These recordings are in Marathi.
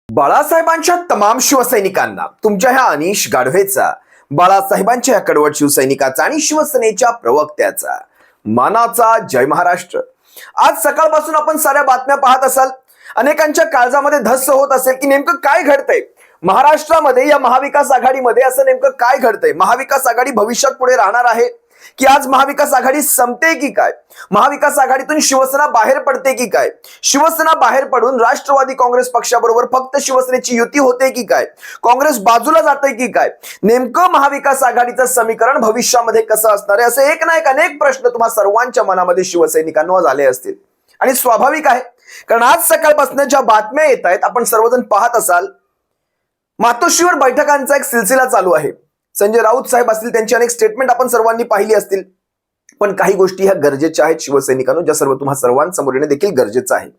बाळासाहेबांच्या तमाम शिवसैनिकांना तुमच्या ह्या अनिश गाढवेचा, बाळासाहेबांच्या या कडवट शिवसैनिकाचा आणि शिवसेनेच्या प्रवक्त्याचा मानाचा जय महाराष्ट्र। आज सकाळपासून आपण साऱ्या बातम्या पाहत असाल, अनेकांच्या काळजामध्ये धस्स होत असेल की नेमकं काय घडतंय महाराष्ट्रामध्ये, या महाविकास आघाडीमध्ये असं नेमकं काय घडतंय। महाविकास आघाडी भविष्यात पुढे राहणार आहे की आज महाविकास आघाडी संपते की काय, महाविकास आघाडीतून शिवसेना बाहेर पडते की काय, शिवसेना बाहेर पडून राष्ट्रवादी काँग्रेस पक्षाबरोबर फक्त शिवसेनेची युती होते की काय, काँग्रेस बाजूला जाते की काय, नेमकं महाविकास आघाडीचं समीकरण भविष्यामध्ये कसं असणार आहे, असे एक ना एक अनेक प्रश्न तुम्हा सर्वांच्या मनामध्ये शिवसैनिकांना झाले असतील। आणि स्वाभाविक आहे, कारण आज सकाळपासून ज्या बातम्या येत आहेत आपण सर्वजण पाहत असाल, मातोश्रीवर बैठकांचा एक सिलसिला चालू आहे। संजय राऊत साहेब असतील, त्यांची अनेक स्टेटमेंट आपण सर्वांनी पाहिली असतील, पण काही गोष्टी ह्या गरजेच्या आहेत शिवसैनिकांनो, ज्या सर्व तुम्हा सर्वांसमोर येणे देखील गरजेचं आहे।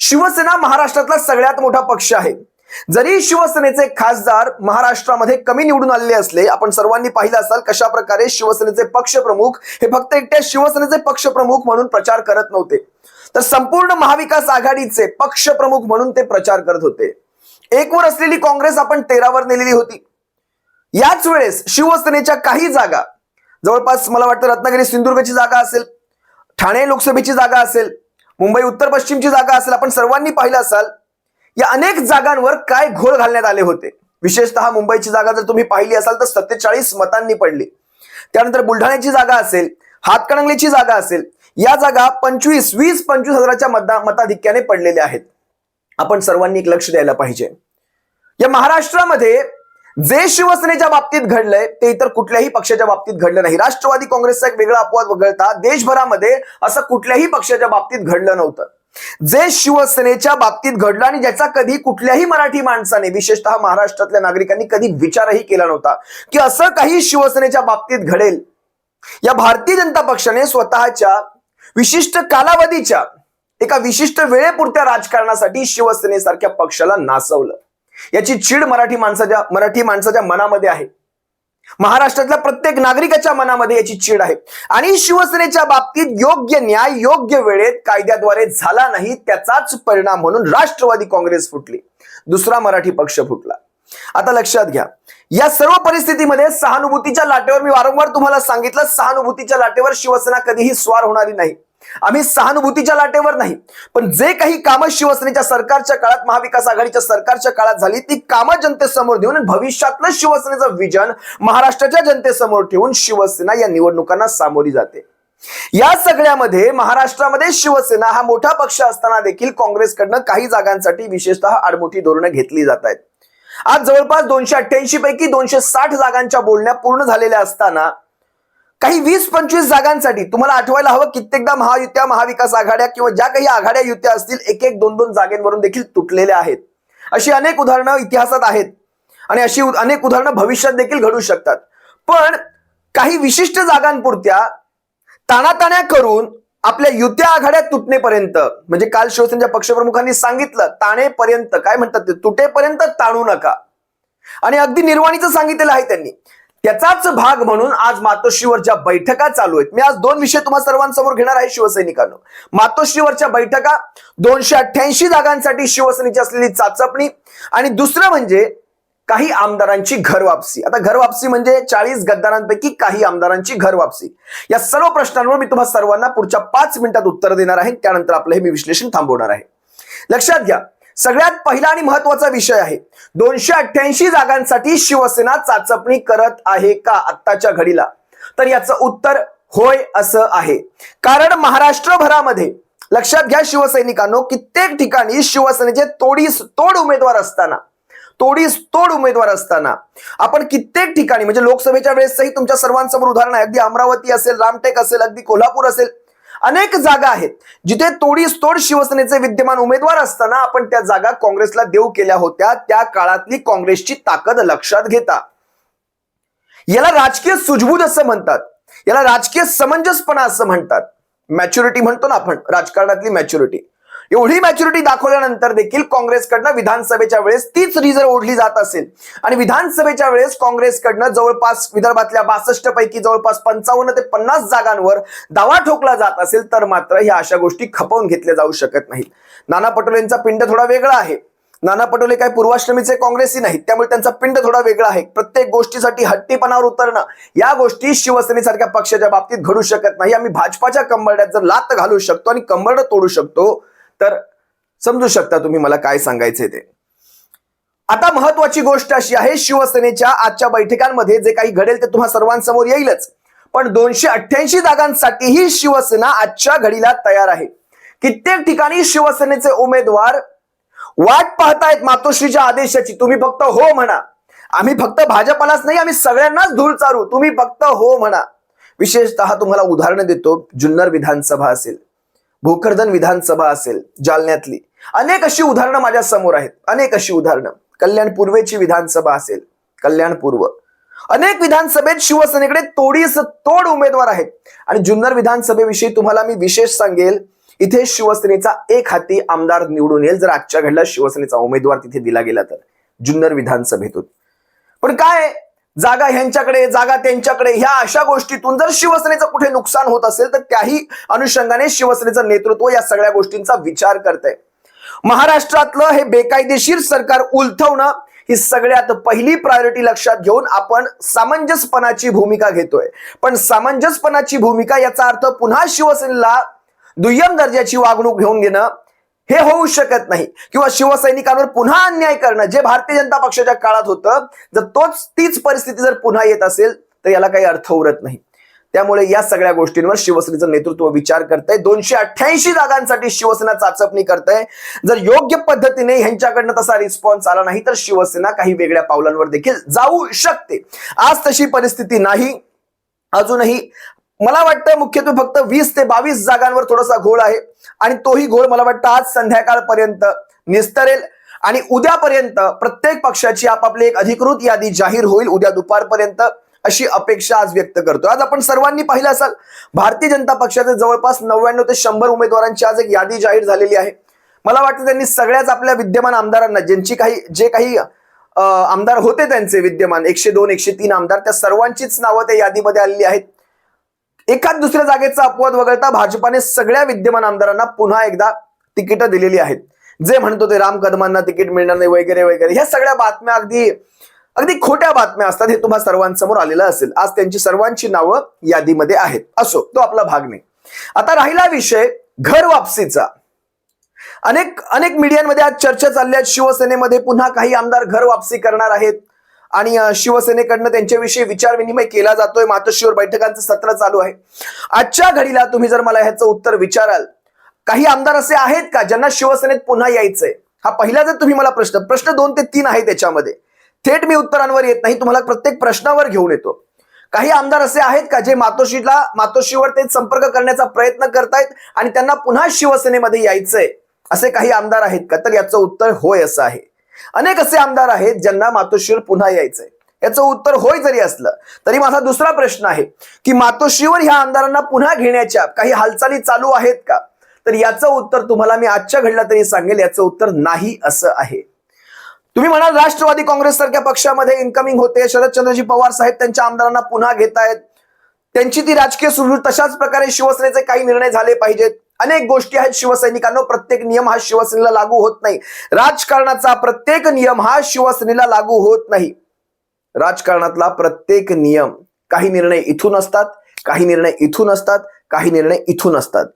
शिवसेना महाराष्ट्रातला सगळ्यात मोठा पक्ष आहे। जरी शिवसेनेचे खासदार महाराष्ट्रामध्ये कमी निवडून आलेले असले, आपण सर्वांनी पाहिलं असाल कशा प्रकारे शिवसेनेचे पक्षप्रमुख हे फक्त एकट्या शिवसेनेचे पक्षप्रमुख म्हणून प्रचार करत नव्हते, तर संपूर्ण महाविकास आघाडीचे पक्षप्रमुख म्हणून ते प्रचार करत होते। एक वर असलेली काँग्रेस आपण 13 वर नेलेली होती। याच वेळेस शिवसेनेच्या काही जागा, जवळपास मला वाटतं रत्नागिरी सिंधुदुर्गची जागा असेल, ठाणे लोकसभेची जागा असेल, मुंबई उत्तर पश्चिमची जागा असेल, आपण सर्वांनी पाहिलं असाल या अनेक जागांवर काय घोळ घालण्यात आले होते। विशेषतः मुंबईची जागा जर तुम्ही पाहिली असाल तर 47 मतांनी पडली। त्यानंतर बुलढाण्याची जागा असेल, हातकणंगलेची जागा असेल, या जागा 20-25 हजाराच्या मताधिक्याने पडलेल्या आहेत। आपण सर्वांनी एक लक्ष द्यायला पाहिजे, या महाराष्ट्रामध्ये जे शिवसेनेच्या बाबतीत घडलंय ते इतर कुठल्याही पक्षाच्या बाबतीत घडलं नाही। राष्ट्रवादी काँग्रेसचा एक वेगळा अपवाद वगळता देशभरामध्ये असं कुठल्याही पक्षाच्या बाबतीत घडलं नव्हतं जे शिवसेनेच्या बाबतीत घडलं, आणि ज्याचा कधी कुठल्याही मराठी माणसाने, विशेषतः महाराष्ट्रातल्या नागरिकांनी कधी विचारही केला नव्हता की असं काही शिवसेनेच्या बाबतीत घडेल। या भारतीय जनता पक्षाने स्वतःच्या विशिष्ट कालावधीच्या एका विशिष्ट वेळेपुरत्या राजकारणासाठी शिवसेनेसारख्या पक्षाला नासवलं। याची चीड मराठी माणसाच्या मनामध्ये आहे, महाराष्ट्रातल्या प्रत्येक नागरिकाच्या मनामध्ये याची चीड आहे। आणि शिवसेनेच्या बाबतीत योग्य न्याय योग्य वेळेत कायद्याद्वारे झाला नाही, त्याचाच परिणाम म्हणून राष्ट्रवादी काँग्रेस फुटली, दुसरा मराठी पक्ष फुटला। आता लक्षात घ्या, या सर्व परिस्थितीमध्ये सहानुभूतीच्या लाटेवर, मी वारंवार तुम्हाला सांगितलं, सहानुभूतीच्या लाटेवर शिवसेना कधीही स्वार होणारी नाही। आम्ही सहानुभूतीच्या लाटेवर नाही, पण जे काही कामं शिवसेनेच्या सरकारच्या काळात, महाविकास आघाडीच्या सरकारच्या काळात झाली, ती कामं जनतेसमोर ठेवून भविष्यातलं शिवसेनेचं विजन महाराष्ट्राच्या जनतेसमोर ठेवून शिवसेना या निवडणुकांना सामोरी जाते। या सगळ्यामध्ये महाराष्ट्रामध्ये शिवसेना हा मोठा पक्ष असताना देखील काँग्रेसकडनं काही जागांसाठी विशेषतः आडमुठी धोरणं घेतली जात आहेत। आज जवळपास 288 पैकी 260 जागांच्या बोलण्या पूर्ण झालेल्या असताना काही 20-25 जागांसाठी तुम्हाला आठवायला हवं, कित्येकदा महायुत्या, महाविकास आघाड्या किंवा ज्या काही आघाड्या युत्या असतील, 1-1, 2-2 जागेंवरून देखील तुटलेल्या आहेत। अशी अनेक उदाहरणं इतिहासात आहेत आणि अशी अनेक उदाहरणं भविष्यात देखील घडू शकतात। पण काही विशिष्ट जागांपुरत्या ताणाताण्या करून आपल्या युत्या आघाड्या तुटणेपर्यंत, म्हणजे काल शिवसेनेच्या पक्षप्रमुखांनी सांगितलं, ताणेपर्यंत, काय म्हणतात ते, तुटेपर्यंत ताणू नका, आणि अगदी निर्वाणीचं सांगितलेलं आहे त्यांनी। त्याचाच भाग म्हणून आज मातोश्रीवर ज्या बैठका चालू आहेत, मी आज 2 विषय तुम्हा सर्वांसमोर घेणार आहे शिवसैनिकांनो। मातोश्रीवरच्या बैठका, 288 जागांसाठी शिवसेनेची असलेली चाचपणी, आणि दुसरं म्हणजे काही आमदारांची घर वापसी। आता घर वापसी म्हणजे 40 गद्दारांपैकी काही आमदारांची घर वापसी। या सर्व प्रश्नांवर मी तुम्हा सर्वांना पुढच्या 5 मिनिटात उत्तर देणार आहे, त्यानंतर आपलं हे मी विश्लेषण थांबवणार आहे। लक्षात घ्या, सगळ्यात पहिला आणि महत्वाचा विषय आहे, 288 जागांसाठी शिवसेना चाचपणी करत आहे का आत्ताच्या घडीला? तर याचं उत्तर होय असं आहे। कारण महाराष्ट्रभरामध्ये, लक्षात घ्या शिवसैनिकांनो, कित्येक ठिकाणी शिवसेनेचे तोडीस तोड उमेदवार असताना आपण कित्येक ठिकाणी, म्हणजे लोकसभेच्या वेळेसही तुमच्या सर्वांसमोर उदाहरण आहे, अगदी अमरावती असेल, रामटेक असेल, अगदी कोल्हापूर असेल, अनेक जागा आहेत जिथे तोडीस तोड शिवसेनेचे विद्यमान उमेदवार असताना आपण त्या जागा काँग्रेसला देऊ केल्या होत्या। त्या काळातली काँग्रेसची ताकद लक्षात घेता, याला राजकीय सुजबूत असं म्हणतात, याला राजकीय समंजसपणा असं म्हणतात, मॅच्युरिटी म्हणतो ना आपण राजकारणातली मॅच्युरिटी। एवढी मॅच्युरिटी दाखवल्यानंतर देखील काँग्रेसकडनं विधानसभेच्या वेळेस तीच रिझर्व ओढली जात असेल, आणि विधानसभेच्या वेळेस काँग्रेसकडनं जवळपास विदर्भातल्या 62 पैकी जवळपास 55 ते 50 जागांवर दावा ठोकला जात असेल, तर मात्र ह्या अशा गोष्टी खपवून घेतल्या जाऊ शकत नाहीत। नाना पटोलेंचा पिंड थोडा वेगळा आहे। नाना पटोले काही पूर्वाश्रमीचे काँग्रेसी नाहीत, त्यामुळे त्यांचा पिंड थोडा वेगळा आहे. प्रत्येक गोष्टीसाठी हट्टीपणावर उतरणं या गोष्टी शिवसेनेसारख्या पक्षाच्या बाबतीत घडू शकत नाही. आम्ही भाजपाच्या कंबरड्यात जर लात घालू शकतो आणि कंबरडं तोडू शकतो तर समजू शकता तुम्ही मला काय सांगायचे ते. आता महत्वाची गोष्ट अशी आहे, शिवसेनेच्या आजच्या बैठकांमध्ये जे काही घडेल ते तुम्हा सर्वांसमोर येईलच, पण 288 जागांसाठीही शिवसेना आजच्या घडीला तयार आहे. कित्येक ठिकाणी शिवसेनेचे उमेदवार वाट पाहतायत मातोश्रीच्या आदेशाची. तुम्ही फक्त हो म्हणा, आम्ही फक्त भाजपालाच नाही आम्ही सगळ्यांनाच धूळ चारू, तुम्ही फक्त हो म्हणा. विशेषतः तुम्हाला उदाहरण देतो, जुन्नर विधानसभा असेल, भोकरदन विधानसभा असेल जालन्यातली, अनेक अशी उदाहरणं माझ्या समोर आहेत, अनेक अशी उदाहरणं. कल्याण पूर्वेची विधानसभा असेल, कल्याण पूर्व, अनेक विधानसभेत शिवसेनेकडे तोडीस तोड उमेदवार आहेत. आणि जुन्नर विधानसभेविषयी तुम्हाला मी विशेष सांगेल, इथे शिवसेनेचा एक हाती आमदार निवडून येईल जर आजच्या घडला शिवसेनेचा उमेदवार तिथे दिला गेला तर, जुन्नर विधानसभेतून. पण काय जागा ह्यांच्याकडे जागा त्यांच्याकडे, ह्या अशा गोष्टीतून जर शिवसेनेचं कुठे नुकसान होत असेल तर त्याही अनुषंगाने शिवसेनेचं नेतृत्व या सगळ्या गोष्टींचा विचार करतंय. महाराष्ट्रातलं हे बेकायदेशीर सरकार उलथवणं ही सगळ्यात पहिली प्रायोरिटी लक्षात घेऊन आपण सामंजस्यपणाची भूमिका घेतोय. पण सामंजस्यपणाची भूमिका याचा अर्थ पुन्हा शिवसेनेला दुय्यम दर्जाची वागणूक घेऊन घेणं हे होऊ शकत नाही, किंवा शिवसैनिकांवर पुन्हा अन्याय करणं जे भारतीय जनता पक्षाच्या काळात होतं, जर तीच परिस्थिती जर पुन्हा येत असेल तर याला काही अर्थ उरत नाही. त्यामुळे या सगळ्या गोष्टींवर शिवसेनेचं नेतृत्व विचार करतंय. 288 जागांसाठी शिवसेना चाचपणी करतंय. जर योग्य पद्धतीने ह्यांच्याकडनं तसा रिस्पॉन्स आला नाही तर शिवसेना काही वेगळ्या पावलांवर देखील जाऊ शकते. आज तशी परिस्थिती नाही. अजूनही मला वाटतं मुख्यत्वे फक्त 20 ते 22 जागांवर थोडासा घोळ आहे आणि तोही घोळ मला वाटतं आज संध्याकाळपर्यंत निस्तरेल आणि उद्यापर्यंत प्रत्येक पक्षाची आपापली एक अधिकृत यादी जाहीर होईल, उद्या दुपारपर्यंत, अशी अपेक्षा आज व्यक्त करतो. आज आपण सर्वांनी पाहिलं असाल, भारतीय जनता पक्षाचे जवळपास 99 ते 100 उमेदवारांची आज एक यादी जाहीर झालेली आहे. मला वाटतं त्यांनी सगळ्याच आपल्या विद्यमान आमदारांना, जे काही आमदार होते त्यांचे विद्यमान 102 103 आमदार, त्या सर्वांचीच नावं त्या यादीमध्ये आलेली आहेत. एखाद दुसऱ्या जागेचा अपवाद वगळता भाजपाने सगळ्या विद्यमान आमदारांना पुन्हा एकदा तिकीटं दिलेली आहेत. जे म्हणतो ते राम कदमांना तिकीट मिळणार नाही वगैरे वगैरे, ह्या सगळ्या बातम्या अगदी खोट्या बातम्या असतात, हे तुम्हा सर्वांसमोर आलेलं असेल. आज त्यांची सर्वांची नावं यादीमध्ये आहेत. असो, तो आपला भाग नाही. आता राहिला विषय घर वापसीचा. अनेक मीडियांमध्ये आज चर्चा चालली आहे, शिवसेनेमध्ये पुन्हा काही आमदार घर वापसी करणार आहेत आणि शिवसेनेकडनं त्यांच्याविषयी विचार विनिमय केला जातोय. मातोश्रीवर बैठकांचं सत्र चालू आहे. आजच्या घडीला तुम्ही जर मला ह्याचं उत्तर विचाराल, काही आमदार असे आहेत का ज्यांना शिवसेनेत पुन्हा यायचंय? हा पहिला जर तुम्ही मला प्रश्न 2 ते 3 आहे त्याच्यामध्ये, थेट मी उत्तरांवर येत नाही, तुम्हाला प्रत्येक प्रश्नावर घेऊन येतो. काही आमदार असे आहेत का जे मातोश्रीवर ते संपर्क करण्याचा प्रयत्न करतायत आणि त्यांना पुन्हा शिवसेनेमध्ये यायचंय, असे काही आमदार आहेत का? तर याचं उत्तर होय असं आहे. अनेक असे आमदार आहेत ज्यांना मातोश्रीवर पुन्हा यायचंय. याचं उत्तर होय जरी असलं तरी माझा दुसरा प्रश्न आहे की मातोश्रीवर ह्या आमदारांना पुन्हा घेण्याच्या काही हालचाली चालू आहेत का? तर याचं उत्तर तुम्हाला मी आजच्या घडला तरी सांगेल, याचं उत्तर नाही असं आहे. तुम्ही म्हणाल राष्ट्रवादी काँग्रेस सारख्या पक्षामध्ये इन्कमिंग होते, शरदचंद्रजी पवार साहेब त्यांच्या आमदारांना पुन्हा घेतायत, त्यांची ती राजकीय सुरू, तशाच प्रकारे शिवसेनेचे काही निर्णय झाले पाहिजेत. अनेक गोष्टी आहेत शिवसैनिकांना, प्रत्येक नियम हा शिवसेनेला लागू होत नाही. राजकारणाचा प्रत्येक नियम हा शिवसेनेला लागू होत नाही. राजकारणातला प्रत्येक नियम, काही निर्णय इथून असतात, काही निर्णय इथून असतात, काही निर्णय इथून असतात.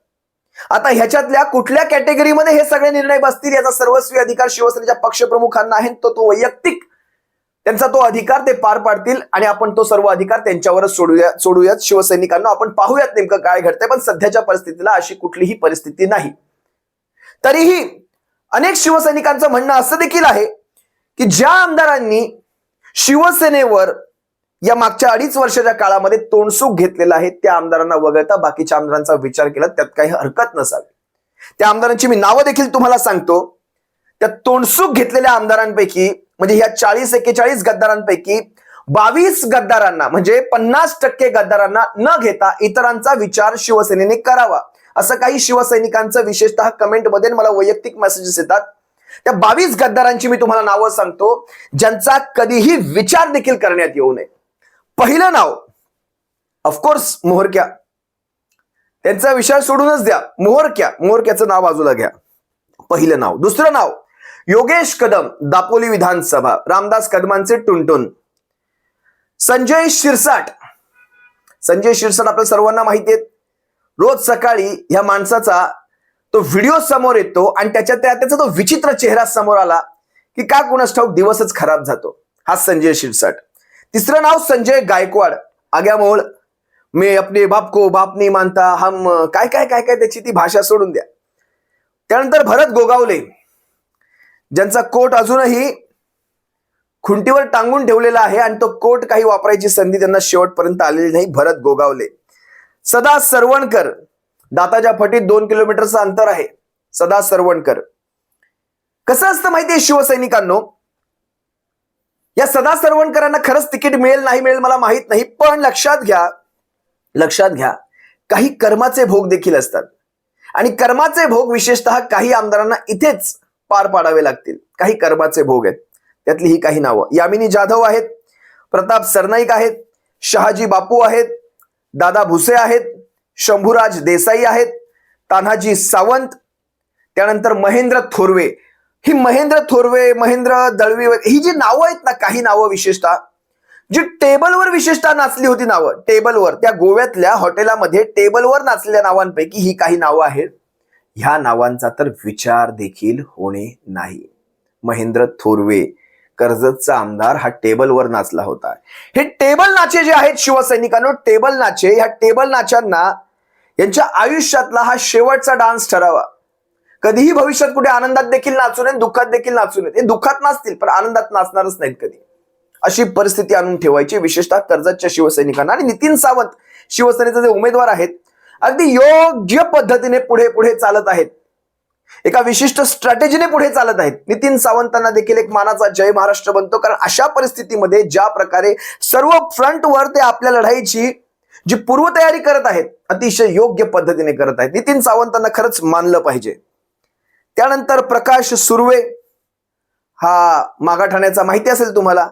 आता ह्याच्यातल्या कुठल्या कॅटेगरीमध्ये हे सगळे निर्णय बसतील याचा सर्वस्वी अधिकार शिवसेनेच्या पक्षप्रमुखांना आहे. तो वैयक्तिक त्यांचा तो अधिकार ते पार पाडतील आणि आपण तो सर्व अधिकार त्यांच्यावरच सोडूयात शिवसैनिकांना. आपण पाहूयात नेमकं काय घडतंय, पण सध्याच्या परिस्थितीला अशी कुठलीही परिस्थिती नाही. तरीही अनेक शिवसैनिकांचं म्हणणं असं देखील आहे की ज्या आमदारांनी शिवसेनेवर या मागच्या 2.5 वर्षाच्या काळामध्ये तोंडसूक घेतलेला आहे त्या आमदारांना वगळता बाकीच्या आमदारांचा विचार केला त्यात काही हरकत नसावी. त्या आमदारांची मी नावं देखील तुम्हाला सांगतो. त्या तोंडसूक घेतलेल्या आमदारांपैकी म्हणजे ह्या 40-41 गद्दारांपैकी 22 गद्दारांना म्हणजे 50% गद्दारांना न घेता इतरांचा विचार शिवसेनेने करावा, असं काही शिवसैनिकांचं विशेषतः कमेंटमध्ये मला वैयक्तिक मेसेजेस येतात. त्या 22 गद्दारांची मी तुम्हाला नावं सांगतो ज्यांचा कधीही विचार देखील करण्यात येऊ नये. पहिलं नाव ऑफकोर्स मोहरक्या, त्यांचा विचार सोडूनच द्या. मोहरक्याचं नाव बाजूला घ्या, पहिलं नाव. दुसरं नाव योगेश कदम दापोली विधानसभा, रामदास कदमांचे टुनटुन, संजय शिरसाट. संजय शिरसाट आपल्या सर्वांना माहिती आहे. रोज सकाळी ह्या माणसाचा तो व्हिडिओ समोर येतो आणि त्याचा तो विचित्र चेहरा समोर आला की का कोणास ठाऊक दिवसच खराब जातो. हा संजय शिरसाट. तिसरं नाव संजय गायकवाड. आग्या मोळ, मैं अपने बाप को बाप नहीं मानता, हम काय काय काय काय त्याची ती भाषा सोडून द्या. त्यानंतर भरत गोगावले, ज्यांचा कोट अजूनही खुंटीवर टांगून ठेवलेला आहे आणि तो कोट काही वापरायची संधी त्यांना शेवटपर्यंत आलेली नाही. भरत गोगावले. सदा सरवणकर, दाताच्या फटीत 2 किलोमीटरचं अंतर आहे. सदा सरवणकर. कसं असतं माहितीये शिवसैनिकांनो, या सदा सरवणकरांना खरंच तिकीट मिळेल नाही मिळेल मला माहित नाही, पण लक्षात घ्या काही कर्माचे भोग देखील असतात आणि कर्माचे भोग विशेषतः काही आमदारांना इथेच पार पाडावे लागतील. काही कर्माचे भोग आहेत. त्यातली ही काही नावं: यामिनी जाधव आहेत, प्रताप सरनाईक आहेत, शहाजी बापू आहेत, दादा भुसे आहेत, शंभूराज देसाई आहेत, तान्हाजी सावंत, त्यानंतर महेंद्र थोरवे. ही महेंद्र थोरवे, महेंद्र दळवी ही जी नावं आहेत ना, काही नावं विशेषतः जी टेबलवर विशेषतः नाचली होती नावं, टेबलवर त्या गोव्यातल्या हॉटेलामध्ये टेबलवर नाचलेल्या नावांपैकी ही काही नावं आहेत. ह्या नावांचा तर विचार देखील होणे नाही. महेंद्र थोरवे, कर्जतचा आमदार, हा टेबलवर नाचला होता. हे टेबल नाचे जे आहेत शिवसैनिकांनो, टेबल नाचे, ह्या टेबल नाचांना यांच्या आयुष्यातला हा शेवटचा डान्स ठरावा. कधीही भविष्यात कुठे आनंदात देखील नाचू नये, दुःखात देखील नाचू नये. हे दुःखात नाचतील पण आनंदात नाचणारच नाहीत कधी. अशी परिस्थिती आणून ठेवायची विशेषतः कर्जतच्या शिवसैनिकांना. आणि नितीन सावंत शिवसेनेचे जे उमेदवार आहेत अगदी योग्य पद्धतीने पुढे पुढे चालत आहेत, एका विशिष्ट स्ट्रॅटेजीने पुढे चालत आहेत. नितीन सावंतांना देखील एक मानाचा जय महाराष्ट्र बनतो, कारण अशा परिस्थितीमध्ये ज्या प्रकारे सर्व फ्रंटवर ते आपल्या लढाईची जी पूर्वतयारी करत आहेत अतिशय योग्य पद्धतीने करत आहेत. नितीन सावंतांना खरंच मानलं पाहिजे. त्यानंतर प्रकाश सुर्वे, हा मागाठाण्याचा, माहिती असेल तुम्हाला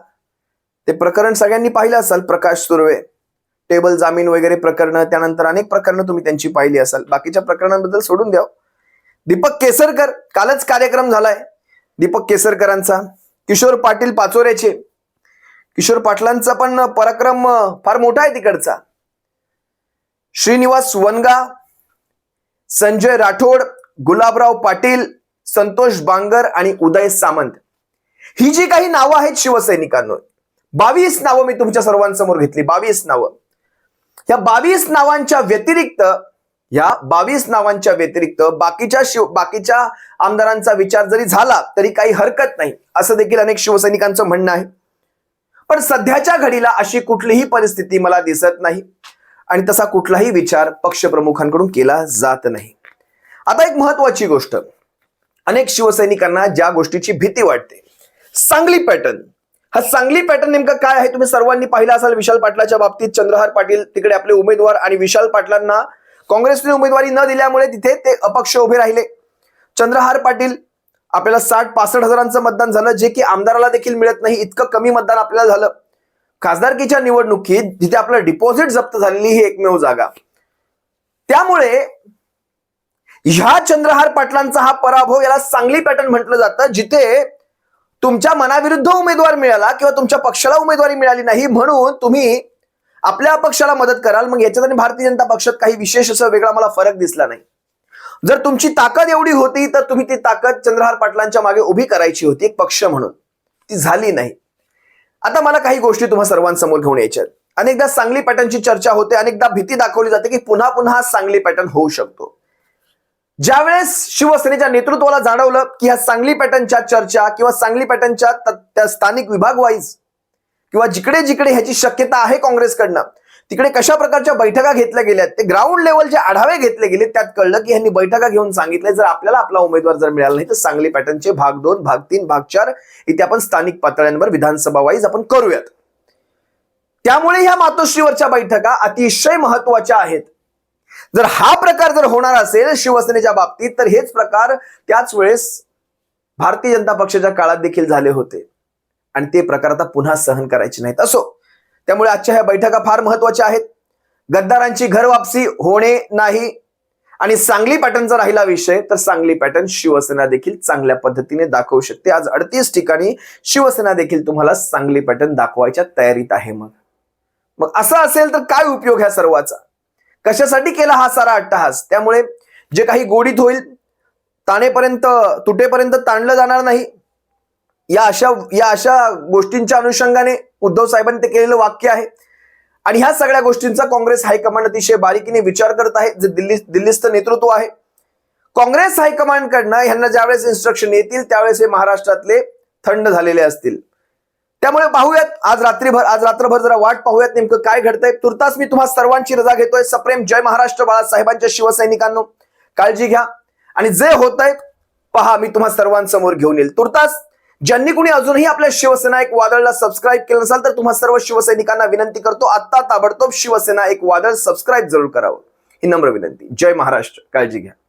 ते प्रकरण सगळ्यांनी पाहिलं असाल. प्रकाश सुर्वे, टेबल जामीन वगैरे प्रकरणं, त्यानंतर अनेक प्रकरणं तुम्ही त्यांची पाहिली असाल. बाकीच्या प्रकरणांबद्दल सोडून द्या. दीपक केसरकर, कालच कार्यक्रम झालाय दीपक केसरकरांचा. किशोर पाटील पाचोऱ्याचे, किशोर पाटलांचा पण पराक्रम फार मोठा आहे तिकडचा. श्रीनिवास वनगा, संजय राठोड, गुलाबराव पाटील, संतोष बांगर आणि उदय सामंत. ही जी काही नावं आहेत शिवसैनिकांनो, 22 नावं मी तुमच्या सर्वांसमोर घेतली. 22 नावं. या 22 नावांच्या व्यतिरिक्त बाकीच्या आमदारांचा विचार जरी झाला तरी काही हरकत नाही, असं देखील अनेक शिवसैनिकांचं म्हणणं आहे. पण सध्याच्या घडीला अशी कुठलीही परिस्थिती मला दिसत नाही आणि तसा कुठलाही विचार पक्षप्रमुखांकडून केला जात नाही. आता एक महत्वाची गोष्ट, अनेक शिवसैनिकांना ज्या गोष्टीची भीती वाटते, सांगली पॅटर्न. हा सांगली पॅटर्न नेमका काय आहे तुम्ही सर्वांनी पाहिला असाल. विशाल पाटलाच्या बाबतीत चंद्रहार पाटील तिकडे आपले उमेदवार आणि विशाल पाटलांना काँग्रेसने उमेदवारी न दिल्यामुळे तिथे ते अपक्ष उभे राहिले. चंद्रहार पाटील, आपल्याला 60-65 हजारांचं मतदान झालं, जे की आमदाराला देखील मिळत नाही इतकं कमी मतदान आपल्याला झालं. खासदारकीच्या निवडणुकीत जिथे आपलं डिपॉझिट जप्त झालेली ही एकमेव जागा. त्यामुळे ह्या चंद्रहार पाटलांचा हा पराभव, याला सांगली पॅटर्न म्हटलं जातं, जिथे तुमच्या मनाविरुद्ध उमेदवार मिळाला किंवा तुमच्या पक्षाला उमेदवारी मिळाली नाही म्हणून तुम्ही आपल्या पक्षाला मदत कराल. मग याच्यात आणि भारतीय जनता पक्षात काही विशेष असं वेगळा मला फरक दिसला नाही. जर तुमची ताकद एवढी होती तर तुम्ही ती ताकद चंद्रहार पाटलांच्या मागे उभी करायची होती एक पक्ष म्हणून, ती झाली नाही. आता मला काही गोष्टी तुम्हा सर्वांसमोर घेऊन यायच्या. अनेकदा सांगली पॅटर्नची चर्चा होते, अनेकदा भीती दाखवली जाते की पुन्हा पुन्हा सांगली पॅटर्न होऊ शकतो. ज्यावेळेस शिवसेनेच्या नेतृत्वाला जाणवलं की ह्या सांगली पॅटर्नच्या चर्चा किंवा सांगली पॅटर्नच्या त्या स्थानिक विभाग वाईज किंवा जिकडे जिकडे ह्याची शक्यता आहे काँग्रेसकडनं तिकडे कशा प्रकारच्या बैठका घेतल्या गेल्यात, ते ग्राउंड लेवलचे आढावे घेतले गेले, त्यात कळलं की ह्यांनी बैठका घेऊन सांगितले जर आपल्याला आपला उमेदवार जर मिळाला नाही तर सांगली पॅटर्नचे भाग 2, भाग 3, भाग 4 इथे आपण स्थानिक पातळ्यांवर विधानसभा वाईज आपण करूयात. त्यामुळे ह्या मातोश्रीवरच्या बैठका अतिशय महत्वाच्या आहेत. जर हा प्रकार जर होणार असेल शिवसेनेच्या बाबतीत तर हेच प्रकार त्याच वेळेस भारतीय जनता पक्षाच्या काळात देखील झाले होते आणि ते प्रकार आता पुन्हा सहन करायचे नाहीत. असो, त्यामुळे आजच्या ह्या बैठका फार महत्वाच्या आहेत. गद्दारांची घर वापसी होणे नाही आणि सांगली पॅटर्नचा राहिला विषय, तर सांगली पॅटर्न शिवसेना देखील चांगल्या पद्धतीने दाखवू शकते. आज 38 ठिकाणी शिवसेना देखील तुम्हाला सांगली पॅटर्न दाखवायच्या तयारीत आहे. मग असं असेल तर काय उपयोग ह्या सर्वाचा? कशासाठी केला हा सारा अट्टहास? त्यामुळे जे काही गोडीत होईल, ताणेपर्यंत तुटेपर्यंत ताणलं जाणार नाही, या अशा गोष्टींच्या अनुषंगाने उद्धव साहेबांनी ते केलेलं वाक्य आहे. आणि ह्या सगळ्या गोष्टींचा काँग्रेस हायकमांड अतिशय बारीकीने विचार करत आहे. जे दिल्लीस्थ नेतृत्व आहे, काँग्रेस हायकमांडकडनं ह्यांना ज्यावेळेस इन्स्ट्रक्शन येतील त्यावेळेस हे महाराष्ट्रातले थंड झालेले असतील. त्यामुळे पाहूयात आज रात्रभर जरा वाट पाहूयात नेमकं काय घडतंय. तुर्तास मी तुम्हा सर्वांची रजा घेतोय. सप्रेम जय महाराष्ट्र. बाळासाहेबांच्या शिवसैनिकांनो, काळजी घ्या आणि जे होतंय पहा, मी तुम्हा सर्वांसमोर घेऊन येईल. तुर्तास ज्यांनी कुणी अजूनही आपल्या शिवसेना एक वादळला सबस्क्राईब केलं नसाल तर तुम्हा सर्व शिवसैनिकांना विनंती करतो, आत्ता ताबडतोब शिवसेना एक वादळ सबस्क्राईब जरूर करावं, ही नम्र विनंती. जय महाराष्ट्र. काळजी घ्या.